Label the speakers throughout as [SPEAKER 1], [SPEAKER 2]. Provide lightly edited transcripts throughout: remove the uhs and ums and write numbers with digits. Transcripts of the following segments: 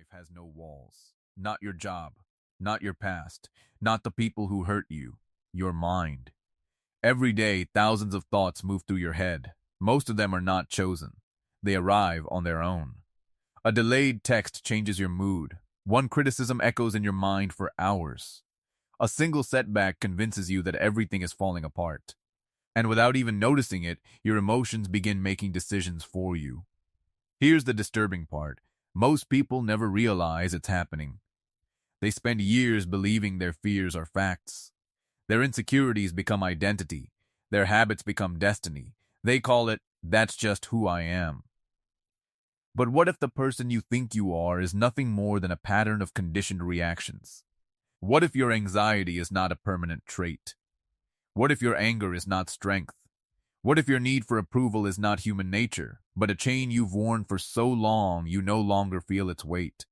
[SPEAKER 1] life has no walls. Not your job, not your past, not the people who hurt you, your mind. Every day, thousands of thoughts move through your head. Most of them are not chosen. They arrive on their own. A delayed text changes your mood. One criticism echoes in your mind for hours. A single setback convinces you that everything is falling apart. And without even noticing it, your emotions begin making decisions for you. Here's the disturbing part. Most people never realize it's happening. They spend years believing their fears are facts. Their insecurities become identity. Their habits become destiny. They call it, "That's just who I am." But what if the person you think you are is nothing more than a pattern of conditioned reactions? What if your anxiety is not a permanent trait? What if your anger is not strength? What if your need for approval is not human nature, but a chain you've worn for so long you no longer feel its weight?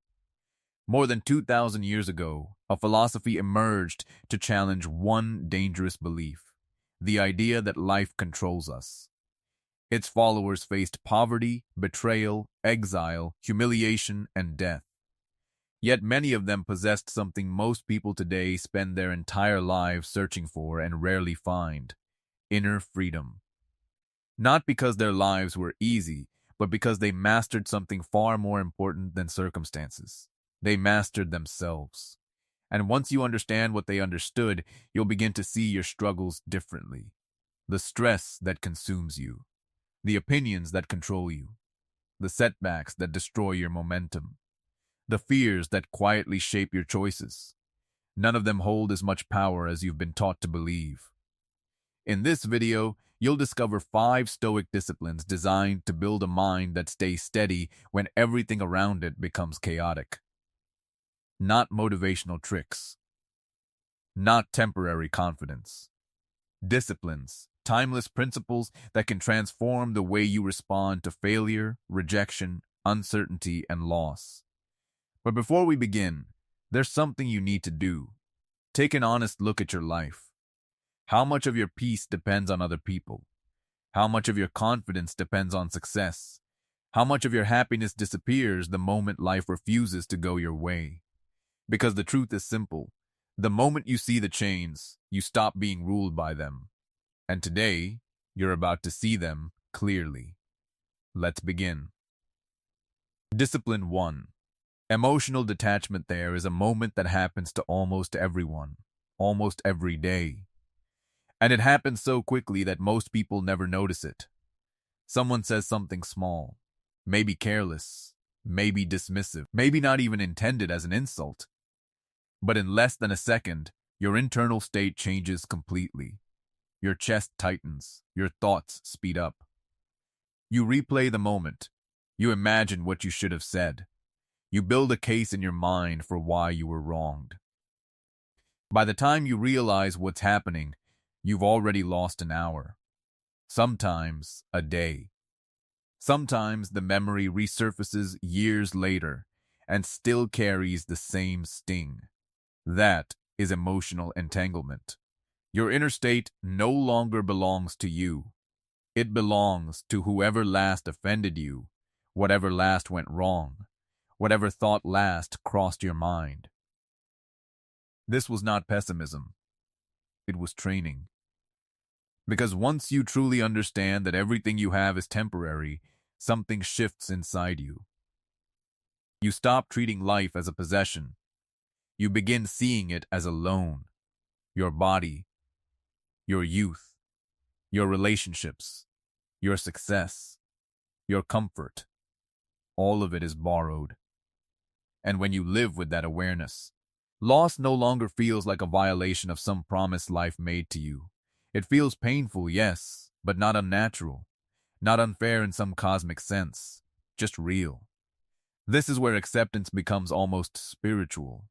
[SPEAKER 1] More than 2,000 years ago, a philosophy emerged to challenge one dangerous belief: the idea that life controls us. Its followers faced poverty, betrayal, exile, humiliation, and death. Yet many of them possessed something most people today spend their entire lives searching for and rarely find: inner freedom. Not because their lives were easy, but because they mastered something far more important than circumstances. They mastered themselves. And once you understand what they understood, you'll begin to see your struggles differently. The stress that consumes you, the opinions that control you, the setbacks that destroy your momentum, the fears that quietly shape your choices. None of them hold as much power as you've been taught to believe. In this video, you'll discover 5 Stoic disciplines designed to build a mind that stays steady when everything around it becomes chaotic. Not motivational tricks. Not temporary confidence. Disciplines, timeless principles that can transform the way you respond to failure, rejection, uncertainty, and loss. But before we begin, there's something you need to do. Take an honest look at your life. How much of your peace depends on other people? How much of your confidence depends on success? How much of your happiness disappears the moment life refuses to go your way? Because the truth is simple. The moment you see the chains, you stop being ruled by them. And today, you're about to see them clearly. Let's begin. Discipline 1. Emotional detachment. There is a moment that happens to almost everyone, almost every day. And it happens so quickly that most people never notice it. Someone says something small, maybe careless, maybe dismissive, maybe not even intended as an insult. But in less than a second, your internal state changes completely. Your chest tightens, your thoughts speed up. You replay the moment. You imagine what you should have said. You build a case in your mind for why you were wronged. By the time you realize what's happening, you've already lost an hour. Sometimes a day. Sometimes the memory resurfaces years later and still carries the same sting. That is emotional entanglement. Your inner state no longer belongs to you. It belongs to whoever last offended you, whatever last went wrong, whatever thought last crossed your mind. This was not pessimism. It was training. Because once you truly understand that everything you have is temporary, something shifts inside you. You stop treating life as a possession. You begin seeing it as a loan. Your body, your youth, your relationships, your success, your comfort, all of it is borrowed. And when you live with that awareness, loss no longer feels like a violation of some promise life made to you. It feels painful, yes, but not unnatural, not unfair in some cosmic sense, just real. This is where acceptance becomes almost spiritual.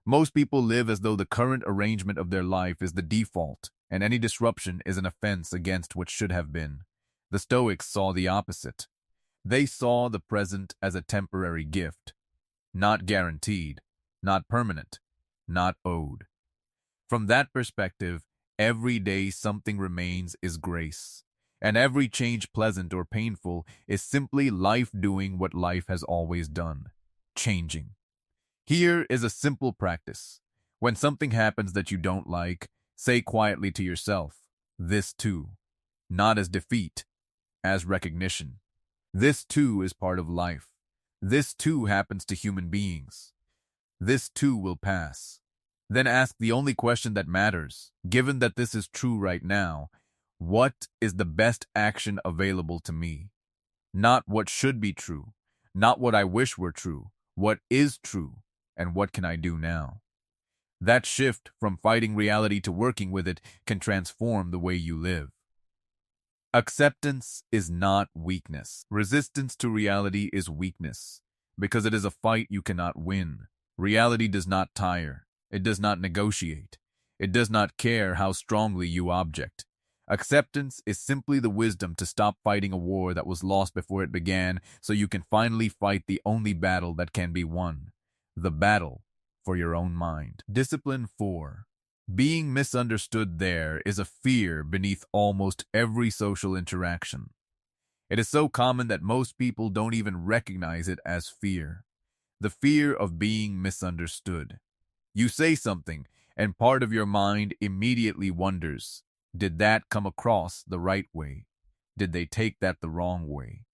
[SPEAKER 1] Most people live as though the current arrangement of their life is the default, and any disruption is an offense against what should have been. The Stoics saw the opposite. They saw the present as a temporary gift, not guaranteed, not permanent, not owed. From that perspective, every day something remains is grace, and every change, pleasant or painful, is simply life doing what life has always done: changing. Here is a simple practice. When something happens that you don't like, say quietly to yourself, "This too," not as defeat, as recognition. This too is part of life. This too happens to human beings. This too will pass. Then ask the only question that matters. Given that this is true right now, what is the best action available to me? Not what should be true, not what I wish were true, what is true, and what can I do now? That shift from fighting reality to working with it can transform the way you live. Acceptance is not weakness. Resistance to reality is weakness, because it is a fight you cannot win. Reality does not tire. It does not negotiate. It does not care how strongly you object. Acceptance is simply the wisdom to stop fighting a war that was lost before it began, so you can finally fight the only battle that can be won, the battle for your own mind. Discipline 4. Being misunderstood there is a fear beneath almost every social interaction. It is so common that most people don't even recognize it as fear. The fear of being misunderstood. You say something, and part of your mind immediately wonders, did that come across the right way? Did they take that the wrong way?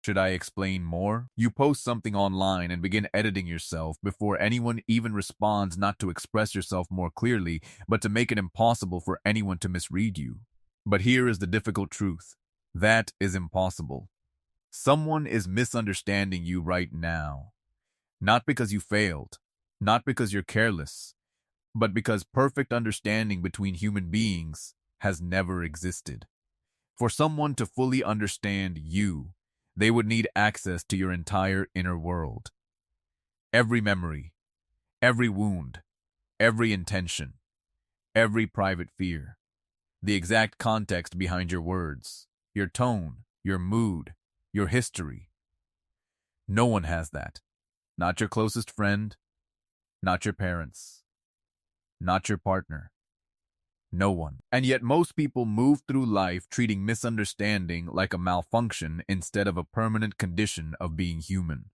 [SPEAKER 1] Should I explain more? You post something online and begin editing yourself before anyone even responds, not to express yourself more clearly, but to make it impossible for anyone to misread you. But here is the difficult truth. That is impossible. Someone is misunderstanding you right now. Not because you failed, not because you're careless, but because perfect understanding between human beings has never existed. For someone to fully understand you, they would need access to your entire inner world. Every memory, every wound, every intention, every private fear, the exact context behind your words, your tone, your mood, your history. No one has that. Not your closest friend, not your parents, not your partner. No one. And yet most people move through life treating misunderstanding like a malfunction instead of a permanent condition of being human.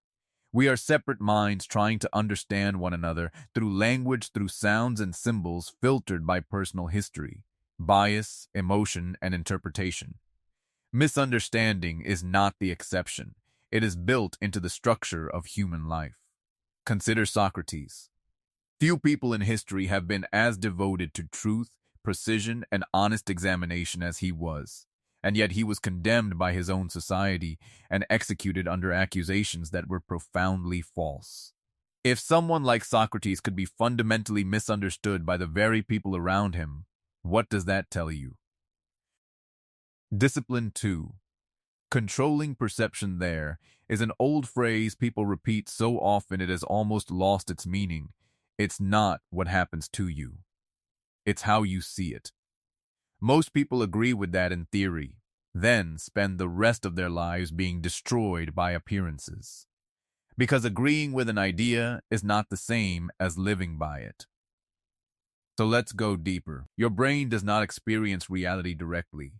[SPEAKER 1] We are separate minds trying to understand one another through language, through sounds and symbols filtered by personal history, bias, emotion, and interpretation. Misunderstanding is not the exception. It is built into the structure of human life. Consider Socrates. Few people in history have been as devoted to truth, precision, and honest examination as he was, and yet he was condemned by his own society and executed under accusations that were profoundly false. If someone like Socrates could be fundamentally misunderstood by the very people around him, what does that tell you? Discipline 2. Controlling perception there is an old phrase people repeat so often it has almost lost its meaning. It's not what happens to you. It's how you see it. Most people agree with that in theory, then spend the rest of their lives being destroyed by appearances. Because agreeing with an idea is not the same as living by it. So let's go deeper. Your brain does not experience reality directly.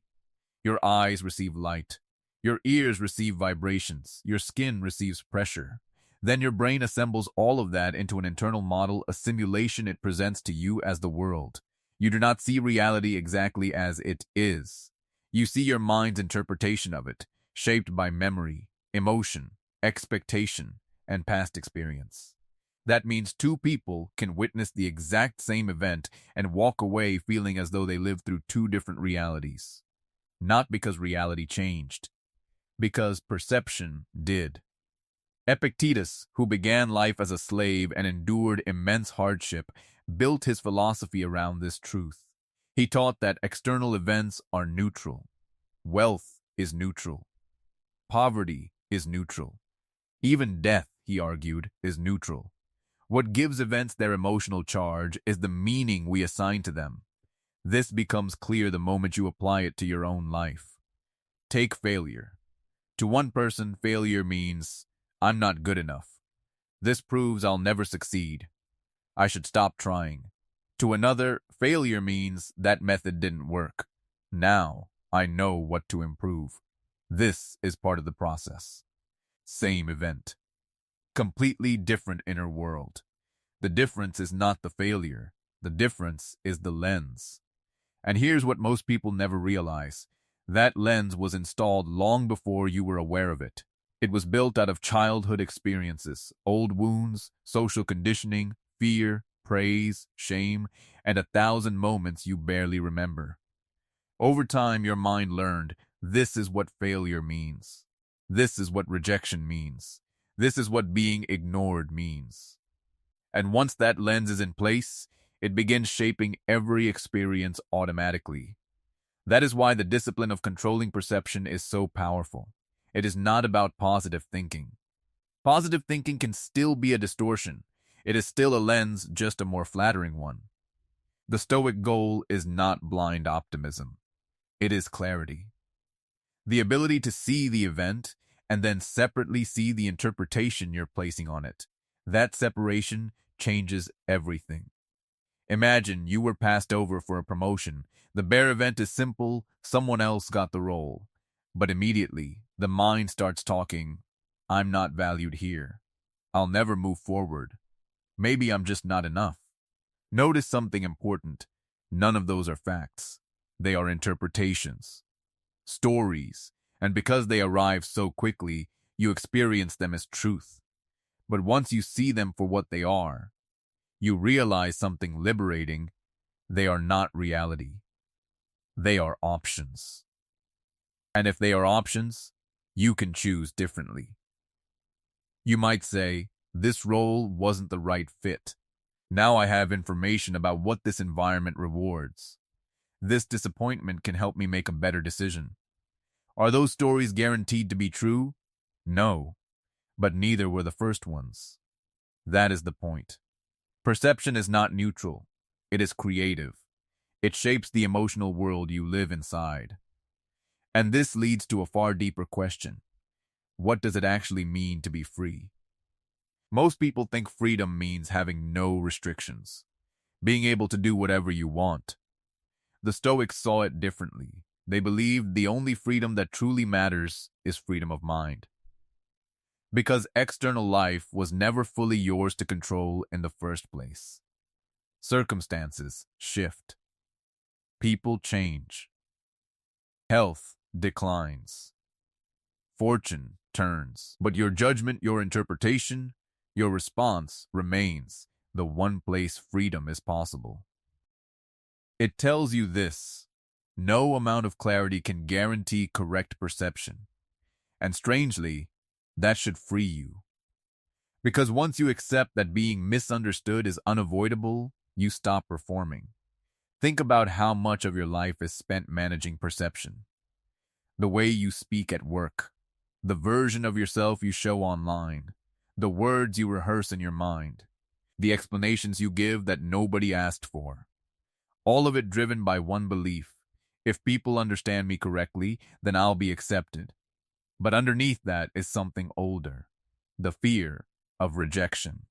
[SPEAKER 1] Your eyes receive light. Your ears receive vibrations. Your skin receives pressure. Then your brain assembles all of that into an internal model, a simulation it presents to you as the world. You do not see reality exactly as it is. You see your mind's interpretation of it, shaped by memory, emotion, expectation, and past experience. That means two people can witness the exact same event and walk away feeling as though they lived through two different realities. Not because reality changed, because perception did. Epictetus, who began life as a slave and endured immense hardship, built his philosophy around this truth. He taught that external events are neutral. Wealth is neutral. Poverty is neutral. Even death, he argued, is neutral. What gives events their emotional charge is the meaning we assign to them. This becomes clear the moment you apply it to your own life. Take failure. To one person, failure means, I'm not good enough. This proves I'll never succeed. I should stop trying. To another, failure means that method didn't work. Now, I know what to improve. This is part of the process. Same event. Completely different inner world. The difference is not the failure. The difference is the lens. And here's what most people never realize. That lens was installed long before you were aware of it. It was built out of childhood experiences, old wounds, social conditioning, fear, praise, shame, and 1,000 moments you barely remember. Over time, your mind learned, this is what failure means. This is what rejection means. This is what being ignored means. And once that lens is in place, it begins shaping every experience automatically. That is why the discipline of controlling perception is so powerful. It is not about positive thinking. Positive thinking can still be a distortion. It is still a lens, just a more flattering one. The Stoic goal is not blind optimism. It is clarity. The ability to see the event and then separately see the interpretation you're placing on it. That separation changes everything. Imagine you were passed over for a promotion. The bare event is simple, someone else got the role. But immediately, the mind starts talking, I'm not valued here. I'll never move forward. Maybe I'm just not enough. Notice something important. None of those are facts. They are interpretations, stories, and because they arrive so quickly, you experience them as truth. But once you see them for what they are, you realize something liberating. They are not reality. They are options. And if they are options, you can choose differently. You might say, this role wasn't the right fit. Now I have information about what this environment rewards. This disappointment can help me make a better decision. Are those stories guaranteed to be true? No, but neither were the first ones. That is the point. Perception is not neutral. It is creative. It shapes the emotional world you live inside. And this leads to a far deeper question. What does it actually mean to be free? Most people think freedom means having no restrictions, being able to do whatever you want. The Stoics saw it differently. They believed the only freedom that truly matters is freedom of mind. Because external life was never fully yours to control in the first place. Circumstances shift. People change. Health declines. Fortune turns. But your judgment, your interpretation, your response remains the one place freedom is possible. It tells you this: no amount of clarity can guarantee correct perception. And strangely, that should free you. Because once you accept that being misunderstood is unavoidable, you stop performing. Think about how much of your life is spent managing perception. The way you speak at work, the version of yourself you show online, the words you rehearse in your mind, the explanations you give that nobody asked for. All of it driven by one belief: if people understand me correctly, then I'll be accepted. But underneath that is something older: the fear of rejection.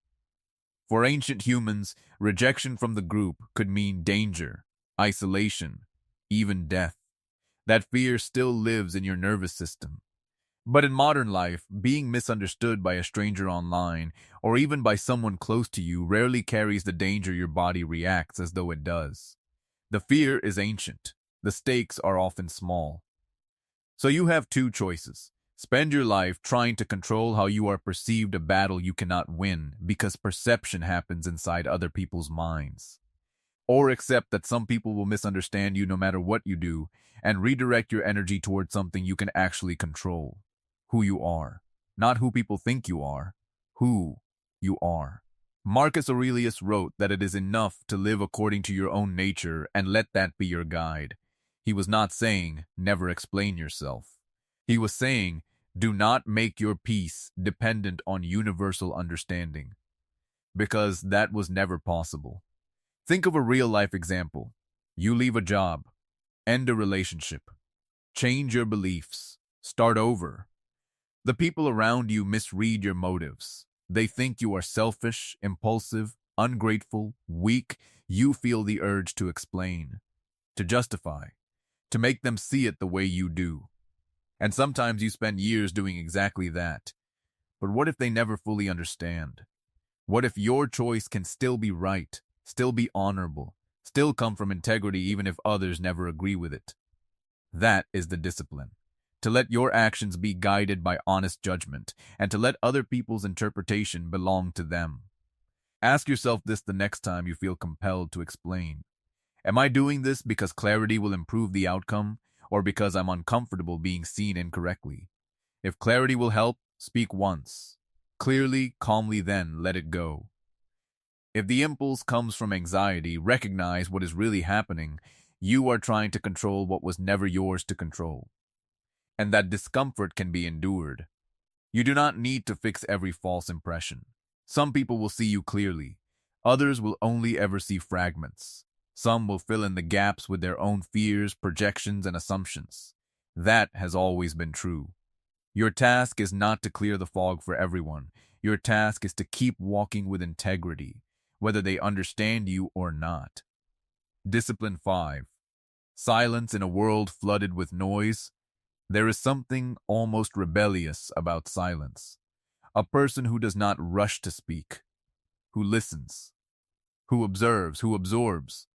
[SPEAKER 1] For ancient humans, rejection from the group could mean danger, isolation, even death. That fear still lives in your nervous system. But in modern life, being misunderstood by a stranger online, or even by someone close to you, rarely carries the danger your body reacts as though it does. The fear is ancient. The stakes are often small. So you have two choices. Spend your life trying to control how you are perceived, a battle you cannot win because perception happens inside other people's minds. Or accept that some people will misunderstand you no matter what you do and redirect your energy towards something you can actually control. Who you are. Not who people think you are. Who you are. Marcus Aurelius wrote that it is enough to live according to your own nature and let that be your guide. He was not saying, never explain yourself. He was saying, do not make your peace dependent on universal understanding. Because that was never possible. Think of a real-life example. You leave a job, end a relationship, change your beliefs, start over. The people around you misread your motives. They think you are selfish, impulsive, ungrateful, weak. You feel the urge to explain, to justify, to make them see it the way you do. And sometimes you spend years doing exactly that. But what if they never fully understand? What if your choice can still be right, still be honorable, still come from integrity even if others never agree with it? That is the discipline. To let your actions be guided by honest judgment, and to let other people's interpretation belong to them. Ask yourself this the next time you feel compelled to explain. Am I doing this because clarity will improve the outcome, or because I'm uncomfortable being seen incorrectly? If clarity will help, speak once. Clearly, calmly, then let it go. If the impulse comes from anxiety, recognize what is really happening. You are trying to control what was never yours to control. And that discomfort can be endured. You do not need to fix every false impression. Some people will see you clearly. Others will only ever see fragments. Some will fill in the gaps with their own fears, projections, and assumptions. That has always been true. Your task is not to clear the fog for everyone. Your task is to keep walking with integrity, whether they understand you or not. Discipline 5. Silence in a world flooded with noise. There is something almost rebellious about silence. A person who does not rush to speak, who listens, who observes, who absorbs,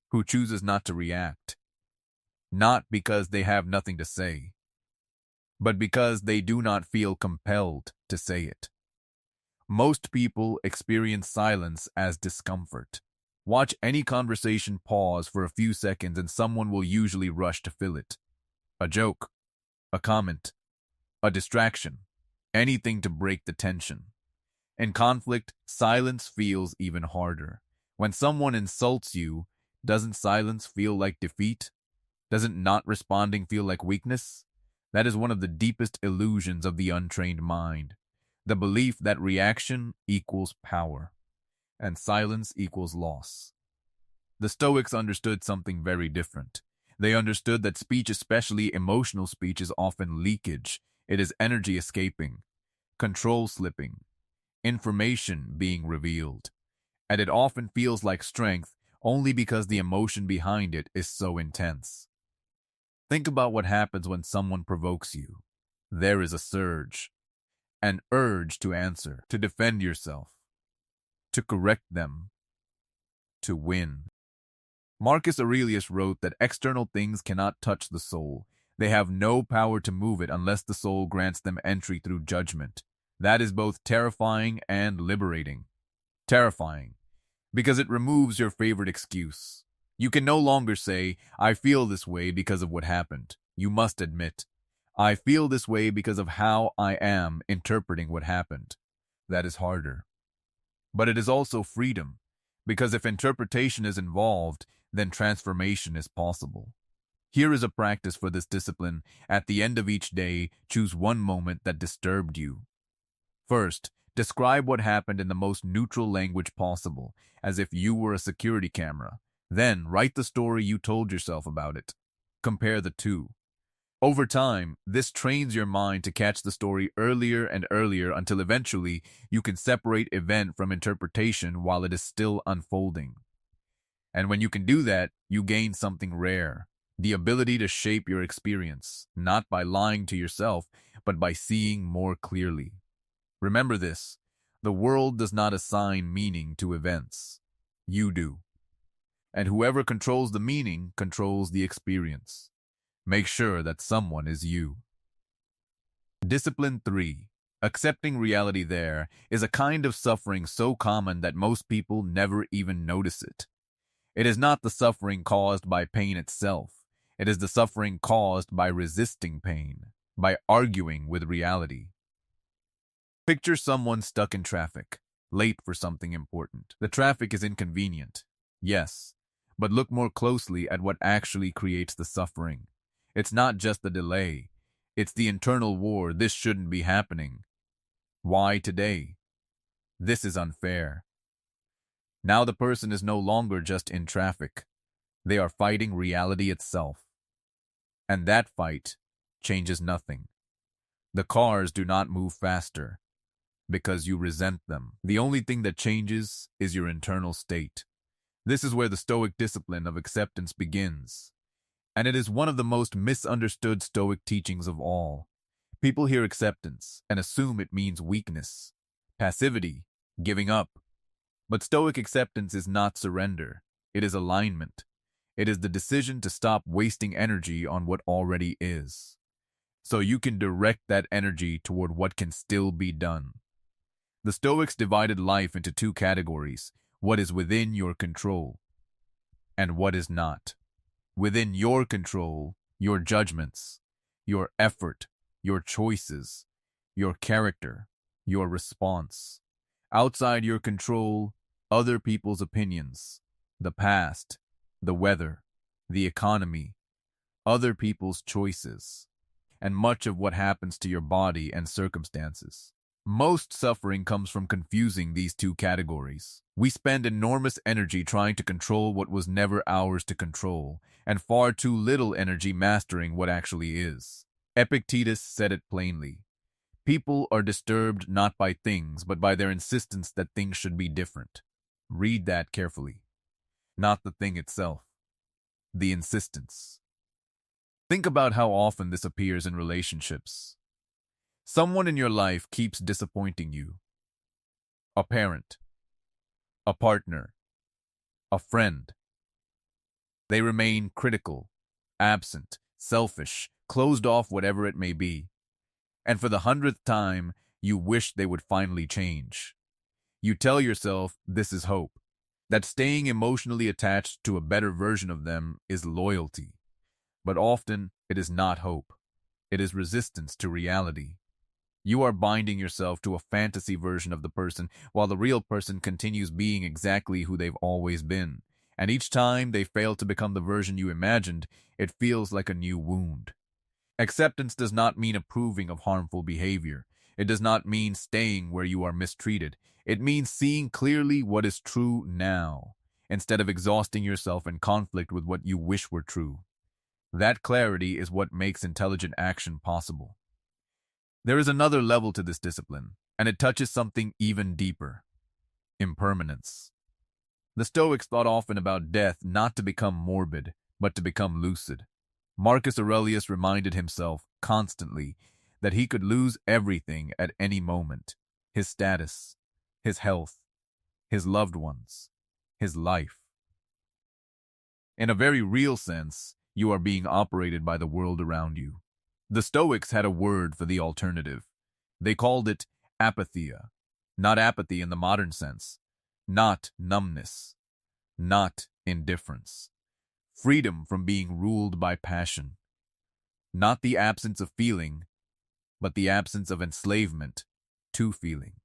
[SPEAKER 1] who chooses not to react. Not because they have nothing to say, but because they do not feel compelled to say it. Most people experience silence as discomfort. Watch any conversation pause for a few seconds and someone will usually rush to fill it. A joke, a comment, a distraction, anything to break the tension. In conflict, silence feels even harder. When someone insults you, doesn't silence feel like defeat? Doesn't not responding feel like weakness? That is one of the deepest illusions of the untrained mind. The belief that reaction equals power, and silence equals loss. The Stoics understood something very different. They understood that speech, especially emotional speech, is often leakage. It is energy escaping, control slipping, information being revealed. And it often feels like strength only because the emotion behind it is so intense. Think about what happens when someone provokes you. There is a surge, an urge to answer, to defend yourself, to correct them, to win. Marcus Aurelius wrote that external things cannot touch the soul. They have no power to move it unless the soul grants them entry through judgment. That is both terrifying and liberating. Terrifying, because it removes your favorite excuse. You can no longer say, I feel this way because of what happened. You must admit, I feel this way because of how I am interpreting what happened. That is harder. But it is also freedom, because if interpretation is involved, then transformation is possible. Here is a practice for this discipline. At the end of each day, choose one moment that disturbed you. First, describe what happened in the most neutral language possible, as if you were a security camera. Then, write the story you told yourself about it. Compare the two. Over time, this trains your mind to catch the story earlier and earlier until eventually you can separate event from interpretation while it is still unfolding. And when you can do that, you gain something rare, the ability to shape your experience, not by lying to yourself, but by seeing more clearly. Remember this, the world does not assign meaning to events. You do. And whoever controls the meaning controls the experience. Make sure that someone is you. Discipline 3. Accepting reality. There is a kind of suffering so common that most people never even notice it. It is not the suffering caused by pain itself. It is the suffering caused by resisting pain, by arguing with reality. Picture someone stuck in traffic, late for something important. The traffic is inconvenient, yes, but look more closely at what actually creates the suffering. It's not just the delay. It's the internal war. This shouldn't be happening. Why today? This is unfair. Now the person is no longer just in traffic. They are fighting reality itself. And that fight changes nothing. The cars do not move faster because you resent them. The only thing that changes is your internal state. This is where the Stoic discipline of acceptance begins. And it is one of the most misunderstood Stoic teachings of all. People hear acceptance and assume it means weakness, passivity, giving up. But Stoic acceptance is not surrender. It is alignment. It is the decision to stop wasting energy on what already is, so you can direct that energy toward what can still be done. The Stoics divided life into two categories: what is within your control and what is not. Within your control, your judgments, your effort, your choices, your character, your response. Outside your control, other people's opinions, the past, the weather, the economy, other people's choices, and much of what happens to your body and circumstances. Most suffering comes from confusing these two categories. We spend enormous energy trying to control what was never ours to control, and far too little energy mastering what actually is. Epictetus said it plainly. People are disturbed not by things, but by their insistence that things should be different. Read that carefully. Not the thing itself. The insistence. Think about how often this appears in relationships. Someone in your life keeps disappointing you. A parent, a partner, a friend. They remain critical, absent, selfish, closed off, whatever it may be. And for the 100th time, you wish they would finally change. You tell yourself this is hope, that staying emotionally attached to a better version of them is loyalty. But often, it is not hope. It is resistance to reality. You are binding yourself to a fantasy version of the person, while the real person continues being exactly who they've always been. And each time they fail to become the version you imagined, it feels like a new wound. Acceptance does not mean approving of harmful behavior. It does not mean staying where you are mistreated. It means seeing clearly what is true now, instead of exhausting yourself in conflict with what you wish were true. That clarity is what makes intelligent action possible. There is another level to this discipline, and it touches something even deeper: impermanence. The Stoics thought often about death not to become morbid, but to become lucid. Marcus Aurelius reminded himself constantly that he could lose everything at any moment: his status, his health, his loved ones, his life. In a very real sense, you are being operated by the world around you. The Stoics had a word for the alternative. They called it apatheia. Not apathy in the modern sense. Not numbness. Not indifference. Freedom from being ruled by passion. Not the absence of feeling, but the absence of enslavement to feeling.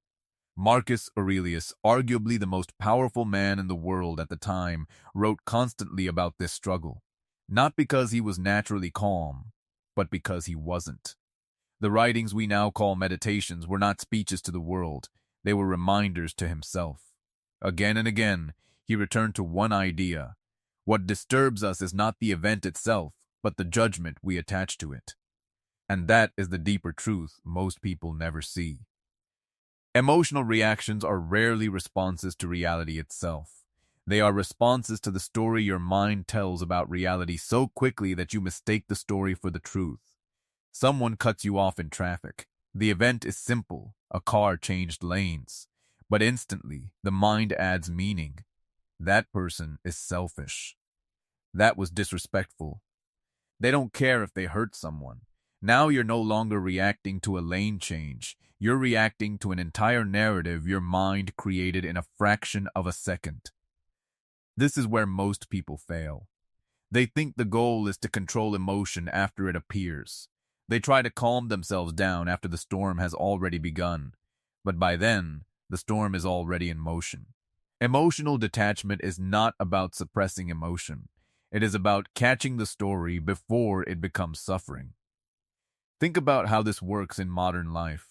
[SPEAKER 1] Marcus Aurelius, arguably the most powerful man in the world at the time, wrote constantly about this struggle. Not because he was naturally calm, but because he wasn't. The writings we now call meditations were not speeches to the world. They were reminders to himself. Again and again, he returned to one idea. What disturbs us is not the event itself, but the judgment we attach to it. And that is the deeper truth most people never see. Emotional reactions are rarely responses to reality itself. They are responses to the story your mind tells about reality so quickly that you mistake the story for the truth. Someone cuts you off in traffic. The event is simple: a car changed lanes. But instantly, the mind adds meaning. That person is selfish. That was disrespectful. They don't care if they hurt someone. Now you're no longer reacting to a lane change. You're reacting to an entire narrative your mind created in a fraction of a second. This is where most people fail. They think the goal is to control emotion after it appears. They try to calm themselves down after the storm has already begun. But by then, the storm is already in motion. Emotional detachment is not about suppressing emotion. It is about catching the story before it becomes suffering. Think about how this works in modern life.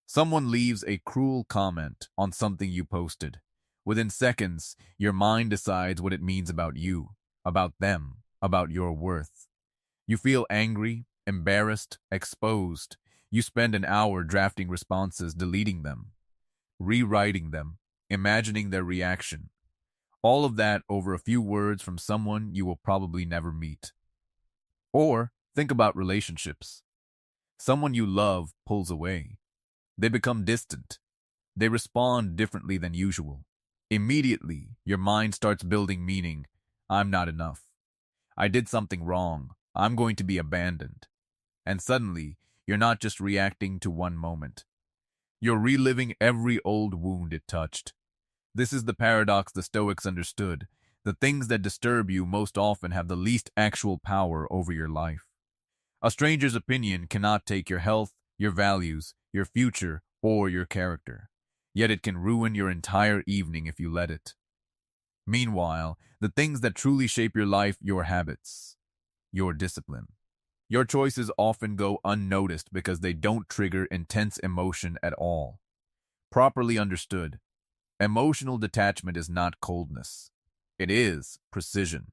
[SPEAKER 1] Someone leaves a cruel comment on something you posted. Within seconds, your mind decides what it means about you, about them, about your worth. You feel angry, embarrassed, exposed. You spend an hour drafting responses, deleting them, rewriting them, imagining their reaction. All of that over a few words from someone you will probably never meet. Or think about relationships. Someone you love pulls away. They become distant. They respond differently than usual. Immediately, your mind starts building meaning. I'm not enough. I did something wrong. I'm going to be abandoned. And suddenly, you're not just reacting to one moment. You're reliving every old wound it touched. This is the paradox the Stoics understood. The things that disturb you most often have the least actual power over your life. A stranger's opinion cannot take your health, your values, your future, or your character. Yet it can ruin your entire evening if you let it. Meanwhile, the things that truly shape your life, your habits, your discipline. Your choices often go unnoticed because they don't trigger intense emotion at all. Properly understood, emotional detachment is not coldness. It is precision.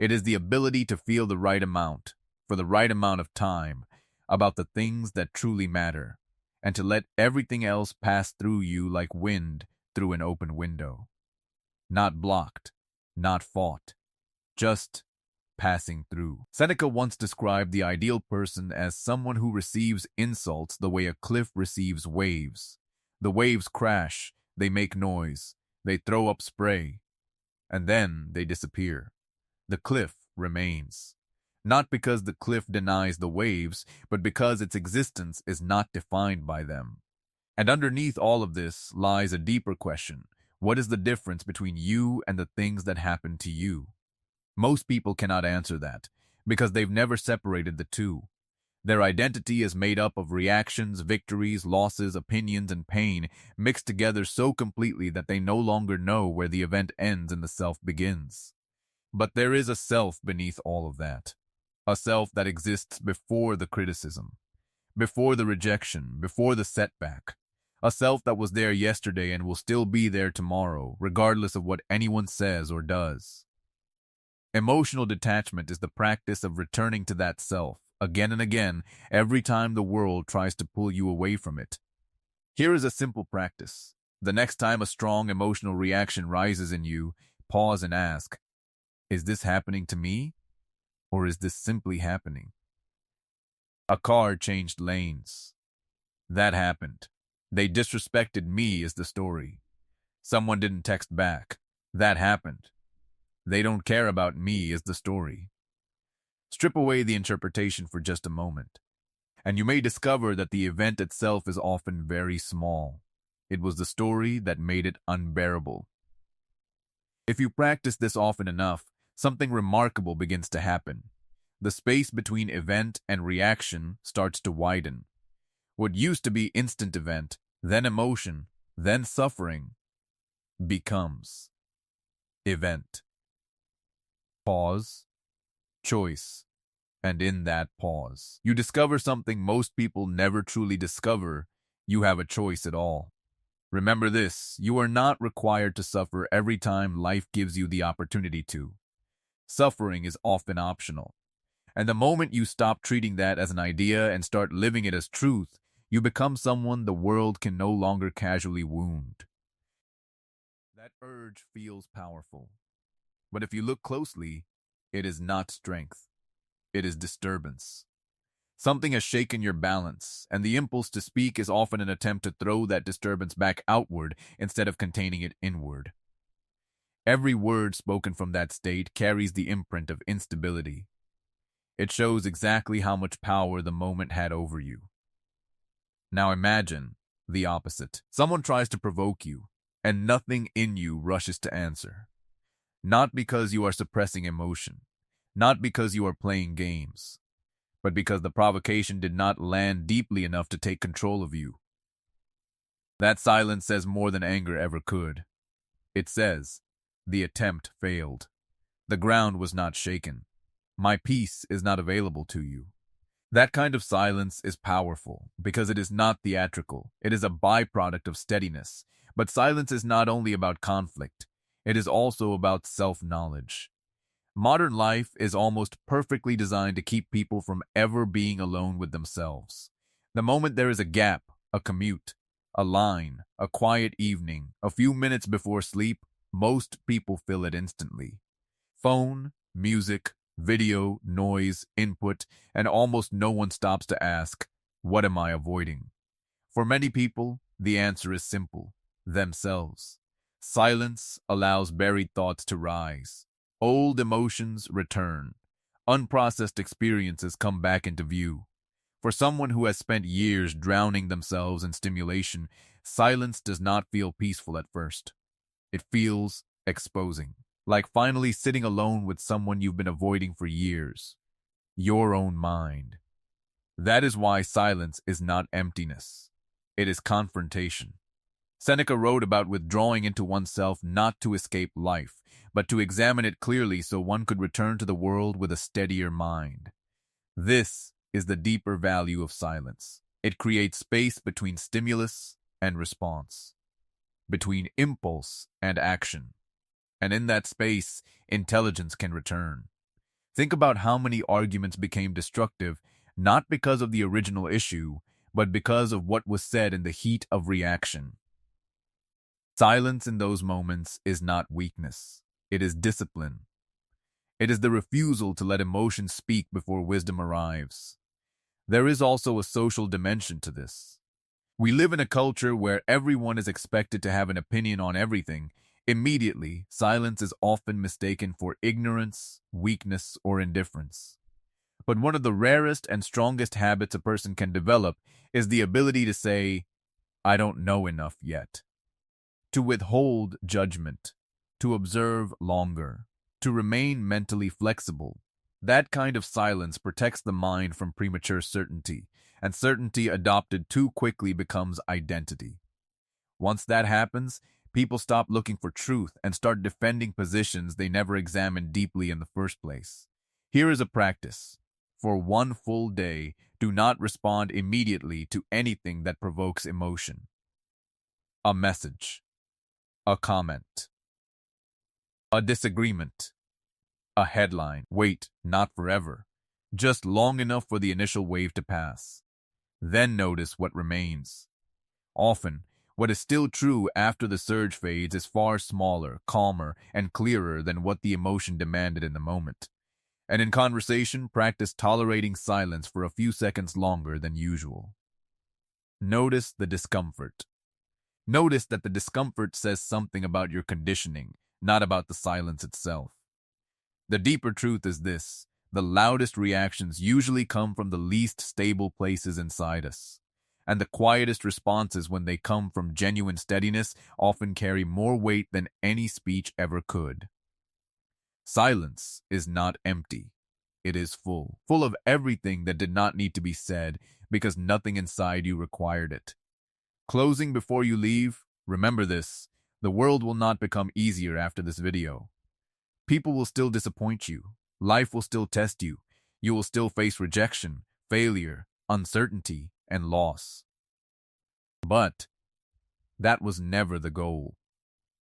[SPEAKER 1] It is the ability to feel the right amount, for the right amount of time, about the things that truly matter, and to let everything else pass through you like wind through an open window. Not blocked, not fought, just passing through. Seneca once described the ideal person as someone who receives insults the way a cliff receives waves. The waves crash, they make noise, they throw up spray, and then they disappear. The cliff remains. Not because the cliff denies the waves, but because its existence is not defined by them. And underneath all of this lies a deeper question. What is the difference between you and the things that happen to you? Most people cannot answer that, because they've never separated the two. Their identity is made up of reactions, victories, losses, opinions, and pain, mixed together so completely that they no longer know where the event ends and the self begins. But there is a self beneath all of that. A self that exists before the criticism, before the rejection, before the setback. A self that was there yesterday and will still be there tomorrow, regardless of what anyone says or does. Emotional detachment is the practice of returning to that self, again and again, every time the world tries to pull you away from it. Here is a simple practice. The next time a strong emotional reaction rises in you, pause and ask, is this happening to me? Or is this simply happening? A car changed lanes. That happened. They disrespected me is the story. Someone didn't text back. That happened. They don't care about me is the story. Strip away the interpretation for just a moment, and you may discover that the event itself is often very small. It was the story that made it unbearable. If you practice this often enough, something remarkable begins to happen. The space between event and reaction starts to widen. What used to be instant event, then emotion, then suffering, becomes event. Pause, choice, and in that pause, you discover something most people never truly discover. You have a choice at all. Remember this, you are not required to suffer every time life gives you the opportunity to. Suffering is often optional. And the moment you stop treating that as an idea and start living it as truth, you become someone the world can no longer casually wound. That urge feels powerful. But if you look closely, it is not strength. It is disturbance. Something has shaken your balance, and the impulse to speak is often an attempt to throw that disturbance back outward instead of containing it inward. Every word spoken from that state carries the imprint of instability. It shows exactly how much power the moment had over you. Now imagine the opposite. Someone tries to provoke you, and nothing in you rushes to answer. Not because you are suppressing emotion, not because you are playing games, but because the provocation did not land deeply enough to take control of you. That silence says more than anger ever could. It says, the attempt failed. The ground was not shaken. My peace is not available to you. That kind of silence is powerful because it is not theatrical. It is a byproduct of steadiness. But silence is not only about conflict. It is also about self-knowledge. Modern life is almost perfectly designed to keep people from ever being alone with themselves. The moment there is a gap, a commute, a line, a quiet evening, a few minutes before sleep, most people fill it instantly. Phone, music, video, noise, input, and almost no one stops to ask, What am I avoiding? For many people, the answer is simple: themselves. Silence allows buried thoughts to rise. Old emotions return. Unprocessed experiences come back into view. For someone who has spent years drowning themselves in stimulation, silence does not feel peaceful at first. It feels exposing, like finally sitting alone with someone you've been avoiding for years, your own mind. That is why silence is not emptiness. It is confrontation. Seneca wrote about withdrawing into oneself not to escape life, but to examine it clearly so one could return to the world with a steadier mind. This is the deeper value of silence. It creates space between stimulus and response, between impulse and action. And in that space, intelligence can return. Think about how many arguments became destructive, not because of the original issue, but because of what was said in the heat of reaction. Silence in those moments is not weakness. It is discipline. It is the refusal to let emotion speak before wisdom arrives. There is also a social dimension to this. We live in a culture where everyone is expected to have an opinion on everything. Immediately, silence is often mistaken for ignorance, weakness, or indifference. But one of the rarest and strongest habits a person can develop is the ability to say, "I don't know enough yet." To withhold judgment, to observe longer, to remain mentally flexible. That kind of silence protects the mind from premature certainty, and certainty adopted too quickly becomes identity. Once that happens, people stop looking for truth and start defending positions they never examined deeply in the first place. Here is a practice. For one full day, do not respond immediately to anything that provokes emotion. A message, a comment, a disagreement, a headline. Wait, not forever, just long enough for the initial wave to pass. Then notice what remains. Often, what is still true after the surge fades is far smaller, calmer, and clearer than what the emotion demanded in the moment. And in conversation, practice tolerating silence for a few seconds longer than usual. Notice the discomfort. Notice that the discomfort says something about your conditioning, not about the silence itself. The deeper truth is this: the loudest reactions usually come from the least stable places inside us. And the quietest responses, when they come from genuine steadiness, often carry more weight than any speech ever could. Silence is not empty. It is full of everything that did not need to be said because nothing inside you required it. Closing before you leave, remember this: the world will not become easier after this video. People will still disappoint you. Life will still test you. You will still face rejection, failure, uncertainty, and loss. But that was never the goal.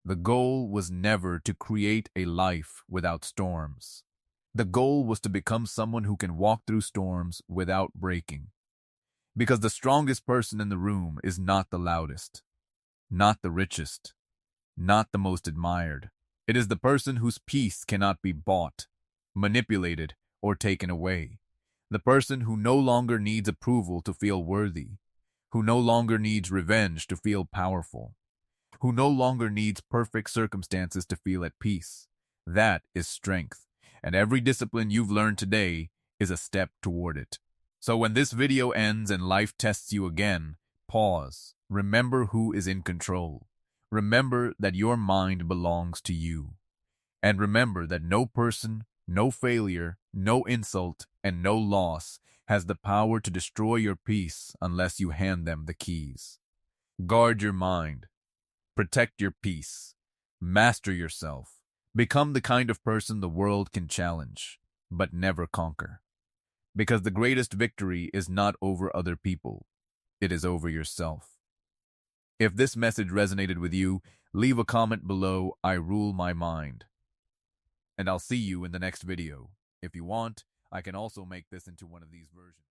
[SPEAKER 1] The goal was never to create a life without storms. The goal was to become someone who can walk through storms without breaking. Because the strongest person in the room is not the loudest, not the richest, not the most admired. It is the person whose peace cannot be bought, manipulated, or taken away. The person who no longer needs approval to feel worthy, who no longer needs revenge to feel powerful, who no longer needs perfect circumstances to feel at peace. That is strength, and every discipline you've learned today is a step toward it. So when this video ends and life tests you again, pause. Remember who is in control. Remember that your mind belongs to you. And remember that no person, no failure, no insult, and no loss has the power to destroy your peace unless you hand them the keys. Guard your mind. Protect your peace. Master yourself. Become the kind of person the world can challenge, but never conquer. Because the greatest victory is not over other people. It is over yourself. If this message resonated with you, leave a comment below, "I rule my mind." And I'll see you in the next video. If you want, I can also make this into one of these versions.